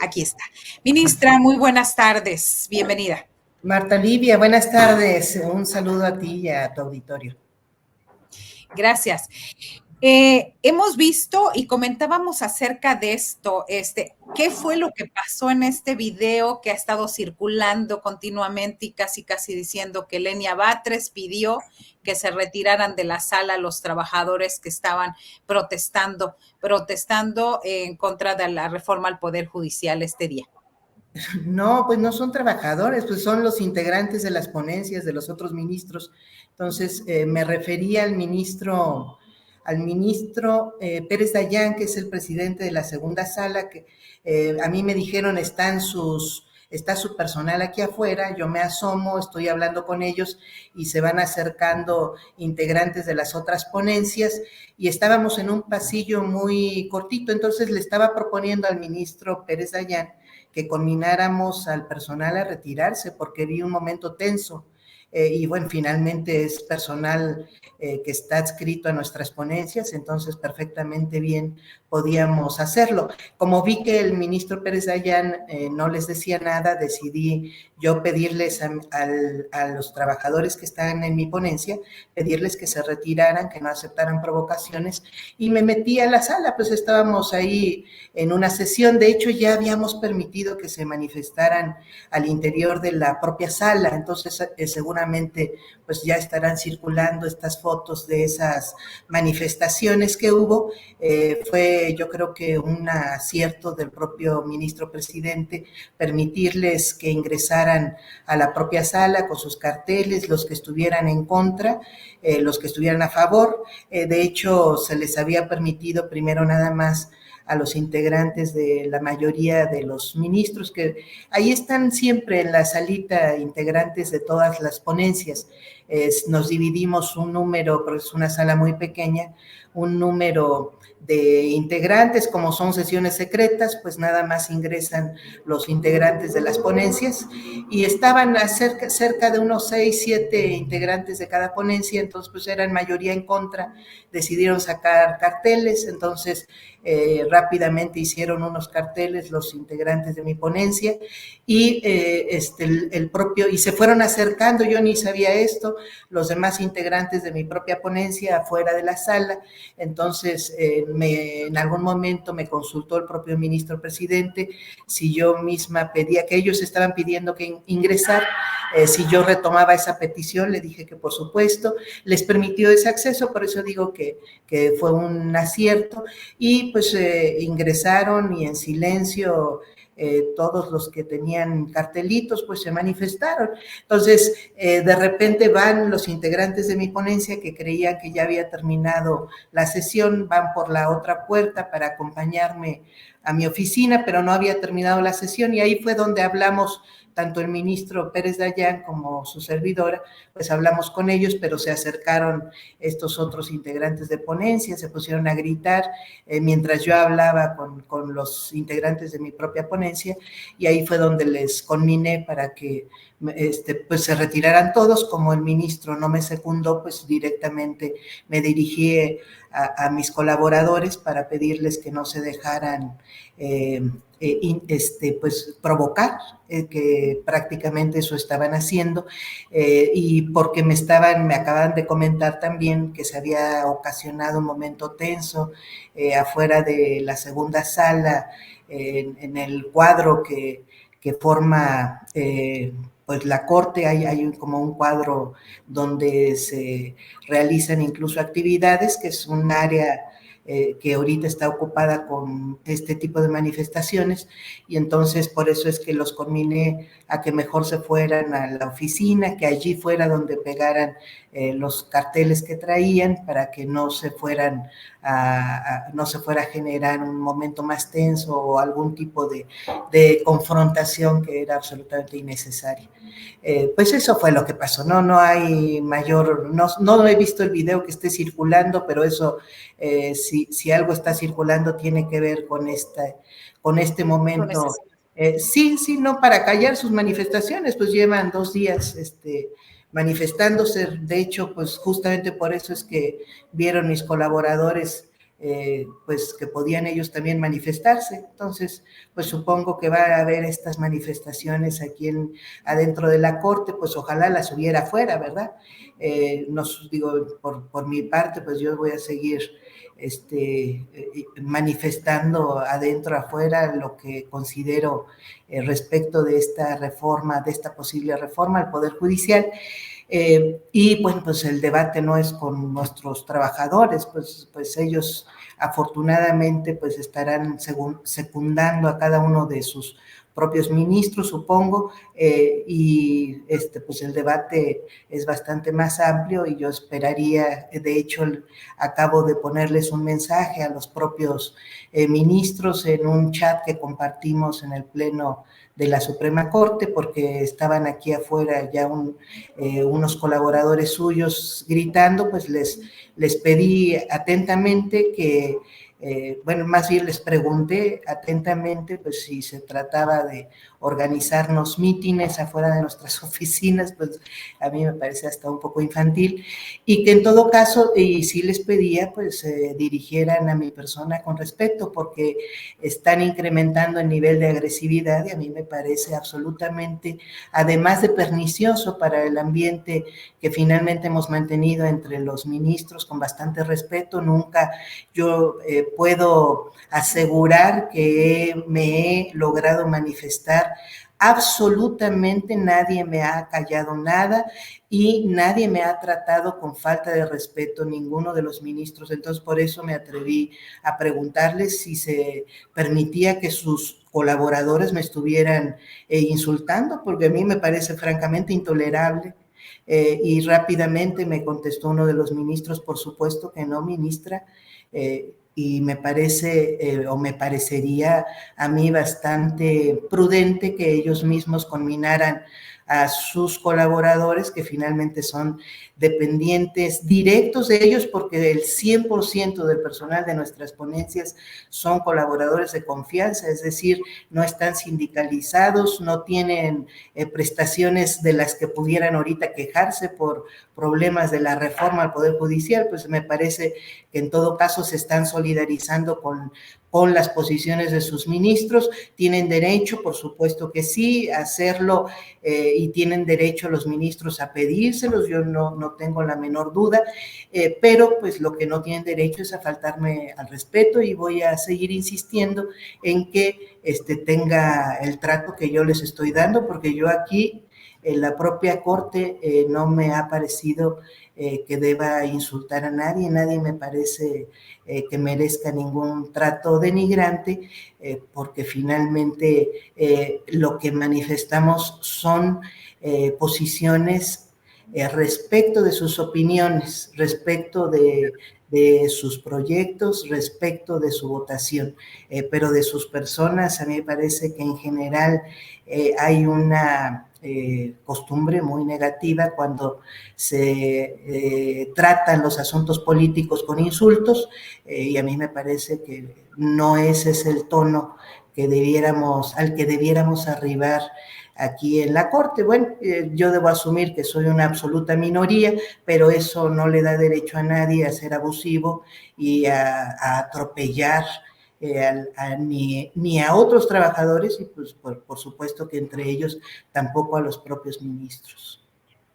Aquí está. Ministra, muy buenas tardes. Bienvenida. Marta Livia, buenas tardes. Un saludo a ti y a tu auditorio. Gracias. Hemos visto y comentábamos acerca de esto, ¿qué fue lo que pasó en este video que ha estado circulando continuamente y casi diciendo que Lenia Batres pidió que se retiraran de la sala los trabajadores que estaban protestando en contra de la reforma al Poder Judicial este día? No, pues no son trabajadores, pues son los integrantes de las ponencias de los otros ministros. Entonces, me refería al ministro Pérez Dayán, que es el presidente de la segunda sala, que a mí me dijeron está su personal aquí afuera, yo me asomo, estoy hablando con ellos y se van acercando integrantes de las otras ponencias y estábamos en un pasillo muy cortito, entonces le estaba proponiendo al ministro Pérez Dayán que conmináramos al personal a retirarse porque vi un momento tenso. Y bueno, finalmente es personal que está adscrito a nuestras ponencias, entonces perfectamente bien podíamos hacerlo. Como vi que el ministro Pérez Dayán no les decía nada, decidí yo pedirles a los trabajadores que están en mi ponencia, pedirles que se retiraran, que no aceptaran provocaciones, y me metí a la sala, pues estábamos ahí en una sesión, de hecho ya habíamos permitido que se manifestaran al interior de la propia sala, entonces seguramente pues ya estarán circulando estas fotos de esas manifestaciones que hubo. Fue yo creo que un acierto del propio ministro presidente permitirles que ingresaran a la propia sala con sus carteles, los que estuvieran en contra, los que estuvieran a favor. De hecho, se les había permitido primero nada más a los integrantes de la mayoría de los ministros, que ahí están siempre en la salita integrantes de todas las ponencias. Nos dividimos un número, pero es una sala muy pequeña, un número de integrantes, como son sesiones secretas, pues nada más ingresan los integrantes de las ponencias y estaban cerca de unos 6, 7 integrantes de cada ponencia, entonces pues eran mayoría en contra, decidieron sacar carteles, entonces rápidamente hicieron unos carteles los integrantes de mi ponencia y y se fueron acercando, yo ni sabía esto, los demás integrantes de mi propia ponencia afuera de la sala, entonces en algún momento me consultó el propio ministro presidente si yo misma pedía, que ellos estaban pidiendo que ingresar, si yo retomaba esa petición, le dije que por supuesto, les permitió ese acceso, por eso digo que fue un acierto, y pues ingresaron y en silencio todos los que tenían cartelitos pues se manifestaron. Entonces, de repente van los integrantes de mi ponencia que creían que ya había terminado la sesión, van por la otra puerta para acompañarme a mi oficina, pero no había terminado la sesión y ahí fue donde hablamos tanto el ministro Pérez Dayán como su servidora, pues hablamos con ellos, pero se acercaron estos otros integrantes de ponencia, se pusieron a gritar mientras yo hablaba con los integrantes de mi propia ponencia y ahí fue donde les conminé para que pues se retiraran todos. Como el ministro no me secundó, pues directamente me dirigí a mis colaboradores para pedirles que no se dejaran pues provocar, que prácticamente eso estaban haciendo, y porque me acaban de comentar también que se había ocasionado un momento tenso afuera de la segunda sala, en el cuadro que forma pues la corte, hay como un cuadro donde se realizan incluso actividades, que es un área que ahorita está ocupada con este tipo de manifestaciones, y entonces por eso es que los conminé a que mejor se fueran a la oficina, que allí fuera donde pegaran los carteles que traían, para que no se fuera a generar un momento más tenso o algún tipo de confrontación que era absolutamente innecesaria. Pues eso fue lo que pasó, no hay mayor, no he visto el video que esté circulando, pero eso, si algo está circulando tiene que ver con este momento. Sí, no, para callar sus manifestaciones, pues llevan 2 días manifestándose, de hecho, pues justamente por eso es que vieron mis colaboradores pues que podían ellos también manifestarse. Entonces, pues supongo que va a haber estas manifestaciones aquí adentro de la Corte, pues ojalá las hubiera afuera, ¿verdad? Digo, por mi parte, pues yo voy a seguir manifestando adentro, afuera, lo que considero respecto de esta reforma, de esta posible reforma al Poder Judicial. Y bueno, pues el debate no es con nuestros trabajadores, pues ellos afortunadamente pues estarán secundando a cada uno de sus propios ministros, supongo, y pues el debate es bastante más amplio y yo esperaría, de hecho, acabo de ponerles un mensaje a los propios ministros en un chat que compartimos en el Pleno de la Suprema Corte, porque estaban aquí afuera ya unos colaboradores suyos gritando, pues les pedí atentamente que, bueno, más bien les pregunté atentamente, pues si se trataba de organizarnos mítines afuera de nuestras oficinas, pues a mí me parece hasta un poco infantil, y que en todo caso, y sí les pedía, pues dirigieran a mi persona con respeto, porque están incrementando el nivel de agresividad y a mí me parece absolutamente, además de pernicioso para el ambiente que finalmente hemos mantenido entre los ministros con bastante respeto. Nunca yo puedo asegurar que me he logrado manifestar. Absolutamente nadie me ha callado nada y nadie me ha tratado con falta de respeto, ninguno de los ministros. Entonces, por eso me atreví a preguntarles si se permitía que sus colaboradores me estuvieran insultando, porque a mí me parece francamente intolerable. Y rápidamente me contestó uno de los ministros, por supuesto que no, ministra, y me parece, o me parecería a mí bastante prudente que ellos mismos conminaran a sus colaboradores, que finalmente son dependientes directos de ellos, porque el 100% del personal de nuestras ponencias son colaboradores de confianza, es decir, no están sindicalizados, no tienen prestaciones de las que pudieran ahorita quejarse por problemas de la reforma al Poder Judicial. Pues me parece que en todo caso se están solidarizando con las posiciones de sus ministros. Tienen derecho, por supuesto que sí, a hacerlo, y tienen derecho los ministros a pedírselos, yo no tengo la menor duda, pero pues lo que no tienen derecho es a faltarme al respeto, y voy a seguir insistiendo en que tenga el trato que yo les estoy dando, porque yo aquí en la propia Corte no me ha parecido que deba insultar a nadie, nadie me parece que merezca ningún trato denigrante, porque finalmente lo que manifestamos son posiciones respecto de sus opiniones, respecto de sus proyectos, respecto de su votación, pero de sus personas a mí me parece que en general hay una costumbre muy negativa cuando se tratan los asuntos políticos con insultos, y a mí me parece que no ese es el tono al que debiéramos arribar aquí en la Corte. Bueno, yo debo asumir que soy una absoluta minoría, pero eso no le da derecho a nadie a ser abusivo y a atropellar ni a otros trabajadores, y pues por supuesto que entre ellos tampoco a los propios ministros.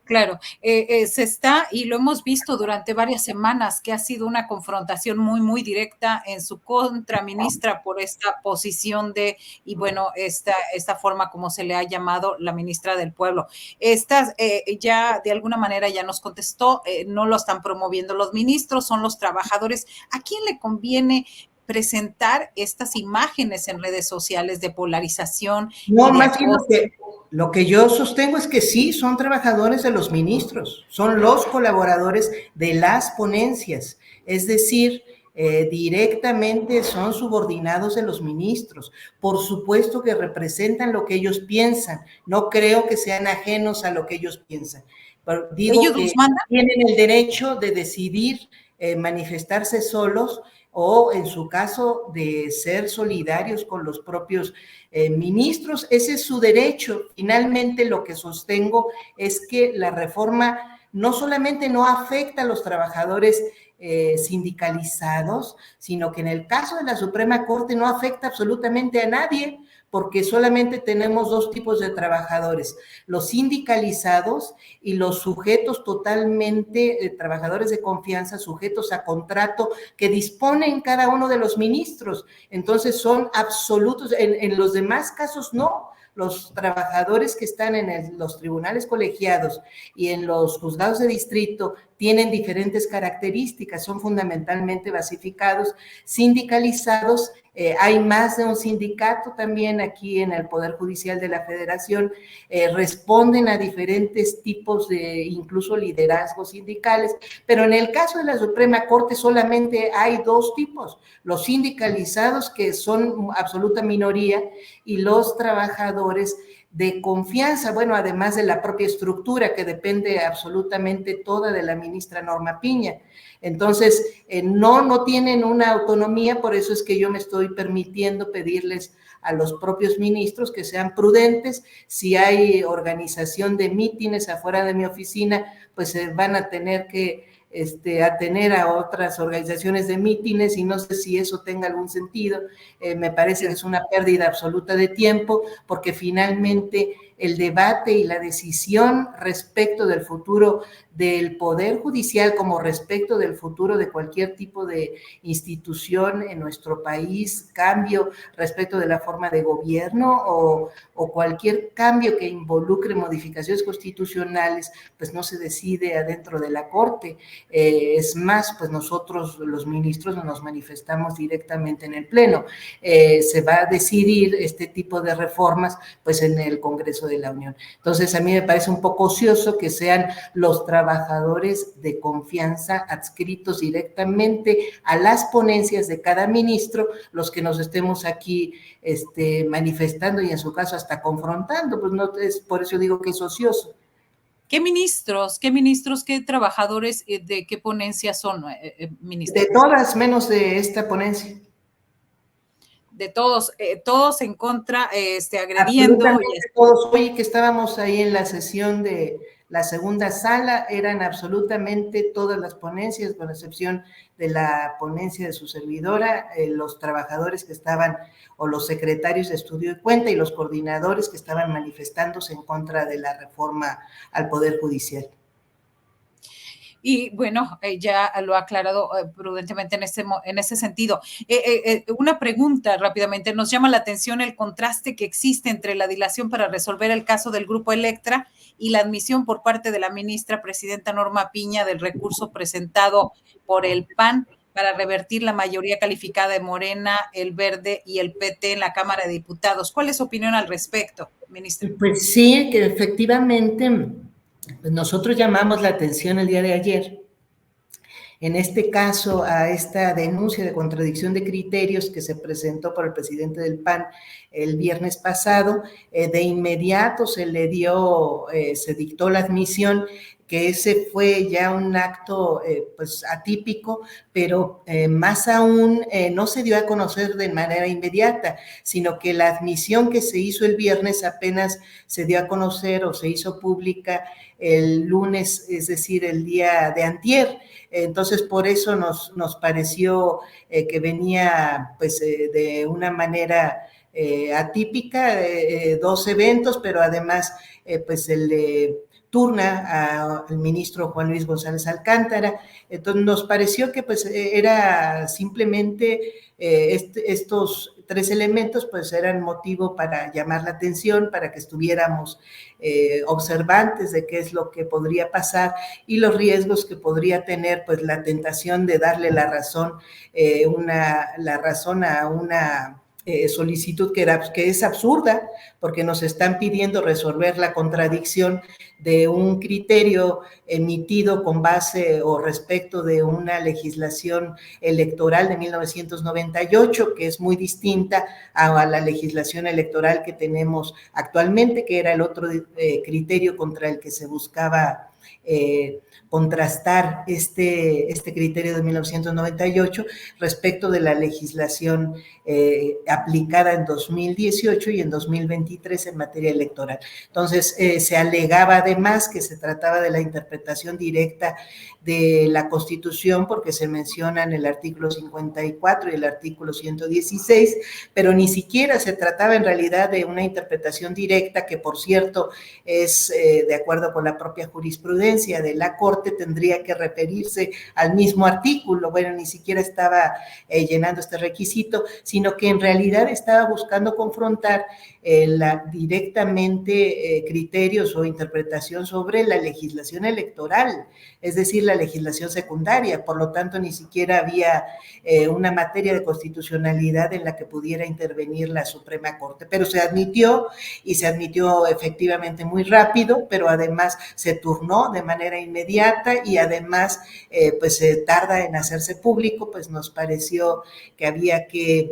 Claro, se está, y lo hemos visto durante varias semanas, que ha sido una confrontación muy, muy directa en su contra, ministra, por esta posición de, y bueno, esta forma como se le ha llamado la ministra del pueblo. Estas ya de alguna manera ya nos contestó, no lo están promoviendo los ministros, son los trabajadores. ¿A quién le conviene presentar estas imágenes en redes sociales de polarización No, y de más bien acoso? lo que yo sostengo es que sí, son trabajadores de los ministros, son los colaboradores de las ponencias, es decir, directamente son subordinados de los ministros. Por supuesto que representan lo que ellos piensan, no creo que sean ajenos a lo que ellos piensan. Pero digo ¿Ellos que los mandan? tienen el derecho de decidir manifestarse solos, o en su caso de ser solidarios con los propios ministros. Ese es su derecho. Finalmente, lo que sostengo es que la reforma no solamente no afecta a los trabajadores sindicalizados, sino que en el caso de la Suprema Corte no afecta absolutamente a nadie, porque solamente tenemos dos tipos de trabajadores, los sindicalizados y los sujetos totalmente, trabajadores de confianza, sujetos a contrato, que disponen cada uno de los ministros. Entonces son absolutos, en los demás casos no. Los trabajadores que están en los tribunales colegiados y en los juzgados de distrito tienen diferentes características, son fundamentalmente basificados, sindicalizados. Hay más de un sindicato también aquí en el Poder Judicial de la Federación, responden a diferentes tipos de incluso liderazgos sindicales, pero en el caso de la Suprema Corte solamente hay dos tipos, los sindicalizados, que son absoluta minoría, y los trabajadores de confianza, bueno, además de la propia estructura que depende absolutamente toda de la ministra Norma Piña. Entonces, no tienen una autonomía, por eso es que yo me estoy permitiendo pedirles a los propios ministros que sean prudentes. Si hay organización de mítines afuera de mi oficina, pues van a tener que atener a otras organizaciones de mítines, y no sé si eso tenga algún sentido. Me parece que es una pérdida absoluta de tiempo, porque finalmente el debate y la decisión respecto del futuro del Poder Judicial, como respecto del futuro de cualquier tipo de institución en nuestro país, cambio respecto de la forma de gobierno o cualquier cambio que involucre modificaciones constitucionales, pues no se decide adentro de la Corte. Es más, pues nosotros los ministros nos manifestamos directamente en el Pleno. Se va a decidir este tipo de reformas pues en el Congreso de la Unión. Entonces a mí me parece un poco ocioso que sean los trabajadores de confianza adscritos directamente a las ponencias de cada ministro los que nos estemos aquí manifestando y en su caso hasta confrontando. Pues no, es por eso digo que es ocioso. ¿Qué ministros, qué trabajadores de qué ponencia son, ministros? De todas, menos de esta ponencia. De todos, todos en contra, agrediendo. Absolutamente todos. Hoy que estábamos ahí en la sesión de la segunda sala, eran absolutamente todas las ponencias, con excepción de la ponencia de su servidora, los trabajadores que estaban, o los secretarios de estudio y cuenta, y los coordinadores que estaban manifestándose en contra de la reforma al Poder Judicial. Y bueno, ya lo ha aclarado prudentemente en ese sentido. Una pregunta rápidamente. Nos llama la atención el contraste que existe entre la dilación para resolver el caso del Grupo Electra y la admisión por parte de la ministra presidenta Norma Piña del recurso presentado por el PAN para revertir la mayoría calificada de Morena, el Verde y el PT en la Cámara de Diputados. ¿Cuál es su opinión al respecto, ministra? Pues sí, que efectivamente nosotros llamamos la atención el día de ayer, en este caso, a esta denuncia de contradicción de criterios que se presentó por el presidente del PAN el viernes pasado. De inmediato se dictó la admisión, que ese fue ya un acto pues atípico, pero más aún no se dio a conocer de manera inmediata, sino que la admisión que se hizo el viernes apenas se dio a conocer o se hizo pública el lunes, es decir, el día de antier. Entonces, por eso nos pareció que venía pues de una manera atípica, dos eventos, pero además pues el turna al ministro Juan Luis González Alcántara. Entonces nos pareció que pues era simplemente estos tres elementos pues eran motivo para llamar la atención, para que estuviéramos observantes de qué es lo que podría pasar y los riesgos que podría tener pues la tentación de darle la razón a una solicitud que es absurda, porque nos están pidiendo resolver la contradicción de un criterio emitido con base o respecto de una legislación electoral de 1998, que es muy distinta a la legislación electoral que tenemos actualmente, que era el otro criterio contra el que se buscaba contrastar este criterio de 1998 respecto de la legislación aplicada en 2018 y en 2023 en materia electoral. Entonces, se alegaba además que se trataba de la interpretación directa de la Constitución, porque se mencionan el artículo 54 y el artículo 116, pero ni siquiera se trataba en realidad de una interpretación directa, que por cierto es de acuerdo con la propia jurisprudencia de la Corte, tendría que referirse al mismo artículo. Bueno, ni siquiera estaba llenando este requisito, sino que en realidad estaba buscando confrontar directamente criterios o interpretación sobre la legislación electoral, es decir, la legislación secundaria. Por lo tanto, ni siquiera había una materia de constitucionalidad en la que pudiera intervenir la Suprema Corte, pero se admitió, y se admitió efectivamente muy rápido, pero además se turnó de manera inmediata y además pues se tarda en hacerse público. Pues nos pareció que había que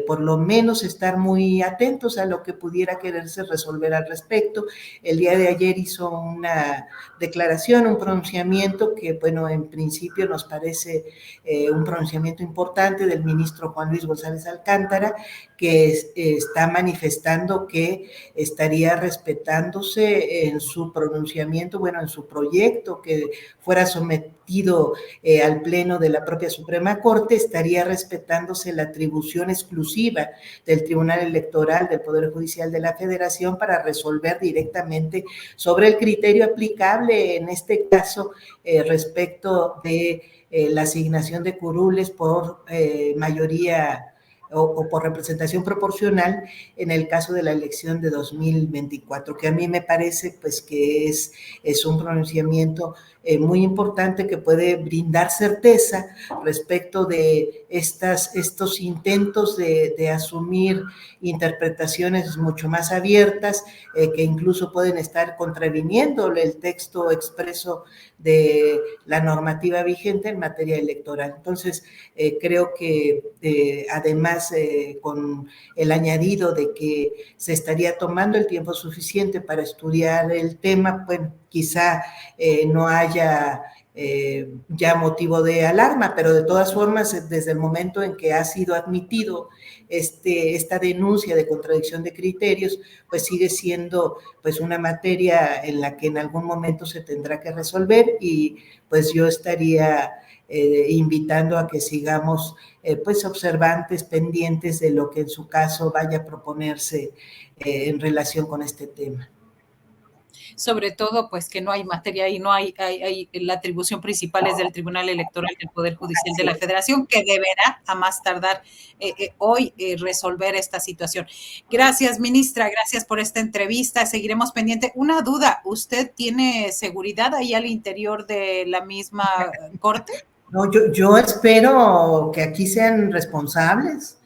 por lo menos estar muy atentos a lo que pudiera quererse resolver al respecto. El día de ayer hizo una declaración, un pronunciamiento que, bueno, en principio nos parece un pronunciamiento importante del ministro Juan Luis González Alcántara, que está manifestando que estaría respetándose en su pronunciamiento, bueno, en su proyecto que fuera sometido al Pleno de la propia Suprema Corte, estaría respetándose la atribución exclusiva del Tribunal Electoral del Poder Judicial de la Federación para resolver directamente sobre el criterio aplicable en este caso respecto de la asignación de curules por mayoría o por representación proporcional en el caso de la elección de 2024, que a mí me parece pues que es un pronunciamiento muy importante que puede brindar certeza respecto de estos intentos de asumir interpretaciones mucho más abiertas, que incluso pueden estar contraviniendo el texto expreso de la normativa vigente en materia electoral. Entonces, creo que además con el añadido de que se estaría tomando el tiempo suficiente para estudiar el tema, bueno, quizá no haya ya motivo de alarma, pero de todas formas, desde el momento en que ha sido admitido esta denuncia de contradicción de criterios, pues sigue siendo pues una materia en la que en algún momento se tendrá que resolver, y pues yo estaría invitando a que sigamos pues observantes, pendientes de lo que en su caso vaya a proponerse en relación con este tema. Sobre todo, pues que no hay materia y no hay la atribución principal es del Tribunal Electoral del Poder Judicial de la Federación, que deberá a más tardar hoy resolver esta situación. Gracias, ministra, gracias por esta entrevista. Seguiremos pendiente. Una duda, ¿usted tiene seguridad ahí al interior de la misma corte? No, yo espero que aquí sean responsables,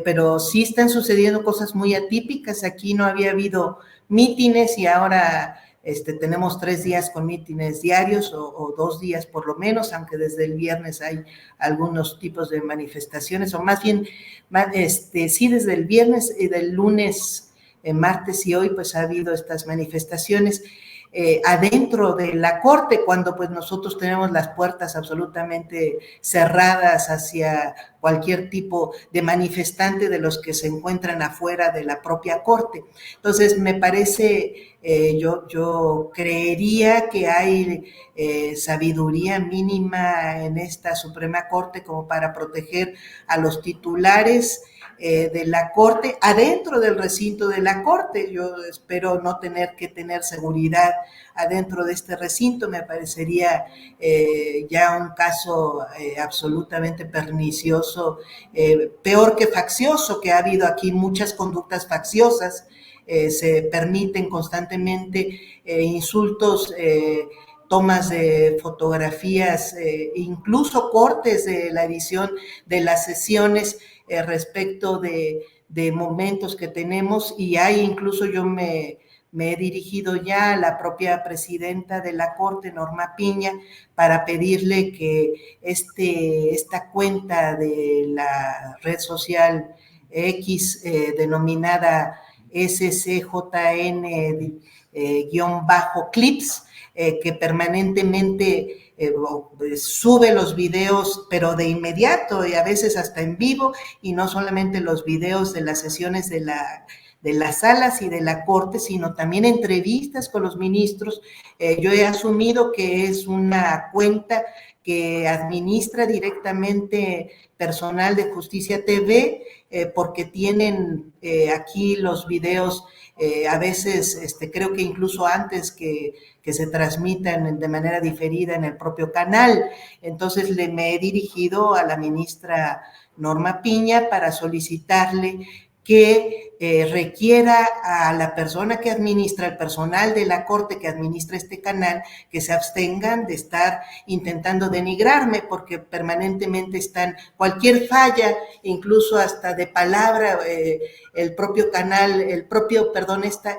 pero sí están sucediendo cosas muy atípicas. Aquí no había habido mítines y ahora tenemos 3 días con mítines diarios o 2 días por lo menos, aunque desde el viernes hay algunos tipos de manifestaciones, o más bien, sí, desde el viernes y del lunes, martes y hoy, pues ha habido estas manifestaciones. Adentro de la Corte, cuando pues nosotros tenemos las puertas absolutamente cerradas hacia cualquier tipo de manifestante de los que se encuentran afuera de la propia Corte. Entonces, me parece, yo creería que hay sabiduría mínima en esta Suprema Corte como para proteger a los titulares de la Corte, adentro del recinto de la Corte. Yo espero no tener que tener seguridad adentro de este recinto. Me parecería ya un caso absolutamente pernicioso, peor que faccioso, que ha habido aquí muchas conductas facciosas. Se permiten constantemente insultos, tomas de fotografías, incluso cortes de la edición de las sesiones respecto de momentos que tenemos, y hay incluso yo me he dirigido ya a la propia presidenta de la Corte, Norma Piña, para pedirle que esta cuenta de la red social X denominada SCJN-clips, que permanentemente sube los videos, pero de inmediato y a veces hasta en vivo, y no solamente los videos de las sesiones de las salas y de la Corte, sino también entrevistas con los ministros. Yo he asumido que es una cuenta que administra directamente personal de Justicia TV, porque tienen aquí los videos, a veces creo que incluso antes que se transmitan de manera diferida en el propio canal. Entonces me he dirigido a la ministra Norma Piña para solicitarle que requiera a la persona que administra, el personal de la Corte que administra este canal, que se abstengan de estar intentando denigrarme, porque permanentemente están, cualquier falla, incluso hasta de palabra, el propio canal,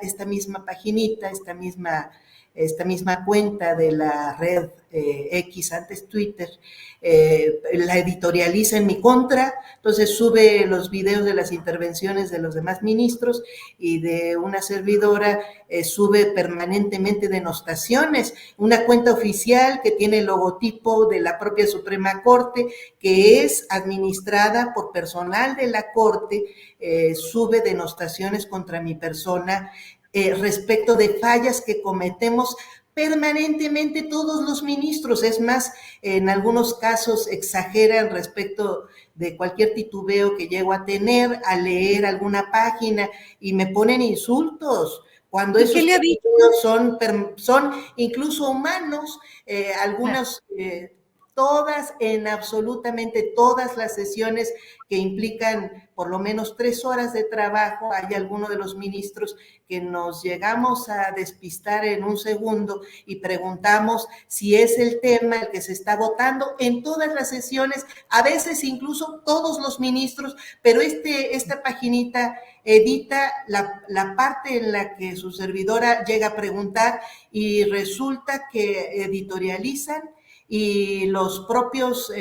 esta misma paginita, esta misma cuenta de la red X, antes Twitter, la editorializa en mi contra. Entonces sube los videos de las intervenciones de los demás ministros, y de una servidora sube permanentemente denostaciones, una cuenta oficial que tiene el logotipo de la propia Suprema Corte, que es administrada por personal de la Corte, sube denostaciones contra mi persona, respecto de fallas que cometemos permanentemente todos los ministros. Es más, en algunos casos exageran respecto de cualquier titubeo que llego a tener al leer alguna página, y me ponen insultos cuando esos titubeos son incluso humanos. Algunos en absolutamente todas las sesiones que implican por lo menos 3 horas de trabajo, hay alguno de los ministros que nos llegamos a despistar en un segundo y preguntamos si es el tema el que se está votando en todas las sesiones, a veces incluso todos los ministros, pero esta paginita edita la parte en la que su servidora llega a preguntar, y resulta que editorializan, y las propias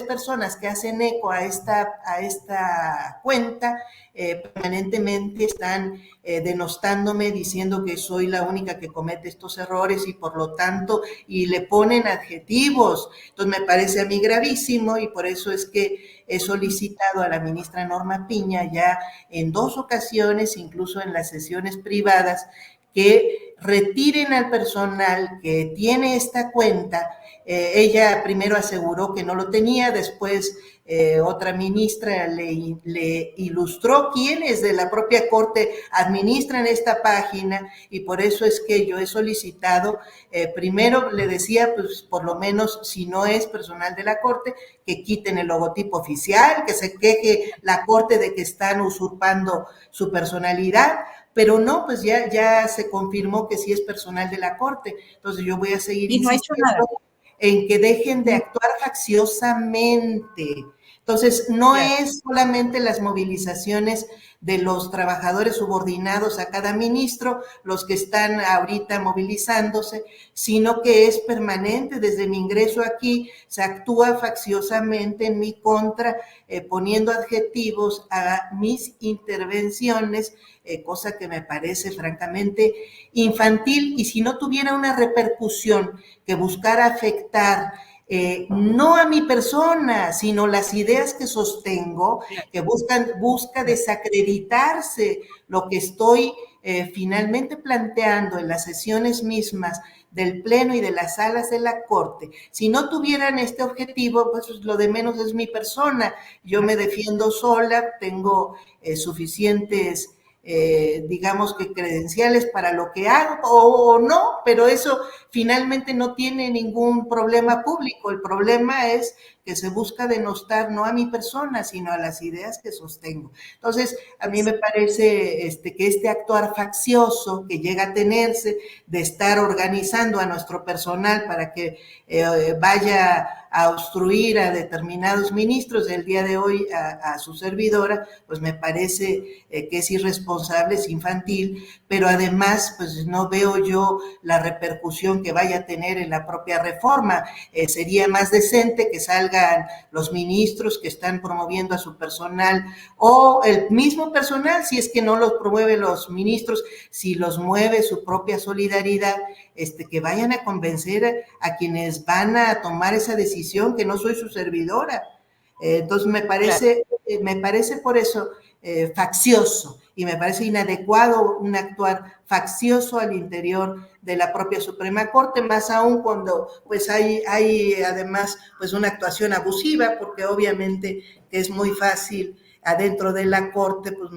personas que hacen eco a esta cuenta permanentemente están denostándome, diciendo que soy la única que comete estos errores, y por lo tanto, y le ponen adjetivos. Entonces me parece a mí gravísimo, y por eso es que he solicitado a la ministra Norma Piña ya en 2 ocasiones, incluso en las sesiones privadas, que retiren al personal que tiene esta cuenta. Ella primero aseguró que no lo tenía, después otra ministra le ilustró quiénes de la propia Corte administran esta página, y por eso es que yo he solicitado, primero le decía, pues por lo menos, si no es personal de la Corte, que quiten el logotipo oficial, que se queje la Corte de que están usurpando su personalidad. Pero no, pues ya se confirmó que sí es personal de la Corte. Entonces yo voy a seguir insistiendo en que dejen de actuar facciosamente. Entonces, no es solamente las movilizaciones de los trabajadores subordinados a cada ministro los que están ahorita movilizándose, sino que es permanente. Desde mi ingreso aquí se actúa facciosamente en mi contra, poniendo adjetivos a mis intervenciones, cosa que me parece francamente infantil, y si no tuviera una repercusión que buscara afectar no a mi persona, sino las ideas que sostengo, que busca desacreditarse lo que estoy finalmente planteando en las sesiones mismas del Pleno y de las salas de la Corte. Si no tuvieran este objetivo, pues lo de menos es mi persona. Yo me defiendo sola, tengo suficientes digamos que credenciales para lo que hago, o no, pero eso finalmente no tiene ningún problema público. El problema es que se busca denostar no a mi persona, sino a las ideas que sostengo. Entonces, a mí me parece que este actuar faccioso que llega a tenerse de estar organizando a nuestro personal para que vaya a obstruir a determinados ministros, del día de hoy a su servidora, pues me parece que es irresponsable, es infantil, pero además pues no veo yo la repercusión que vaya a tener en la propia reforma. Sería más decente que salga hagan los ministros que están promoviendo a su personal, o el mismo personal, si es que no los promueven los ministros, si los mueve su propia solidaridad, que vayan a convencer a quienes van a tomar esa decisión, que no soy su servidora. Entonces me parece por eso faccioso, y me parece inadecuado un actuar faccioso al interior de la propia Suprema Corte, más aún cuando pues hay además pues una actuación abusiva, porque obviamente es muy fácil adentro de la Corte pues,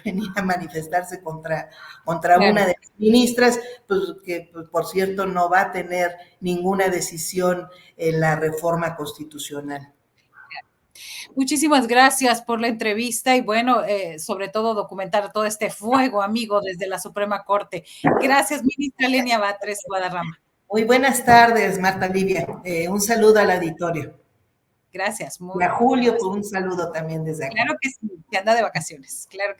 venir a manifestarse contra una de las ministras, pues que pues, por cierto no va a tener ninguna decisión en la reforma constitucional. Muchísimas gracias por la entrevista y bueno, sobre todo documentar todo este fuego, amigo, desde la Suprema Corte. Gracias, ministra Lenia Batres Guadarrama. Muy buenas tardes, Marta Livia. Un saludo al auditorio. Gracias. Y a Julio, pues un saludo también desde aquí. Claro que sí, que anda de vacaciones. Claro que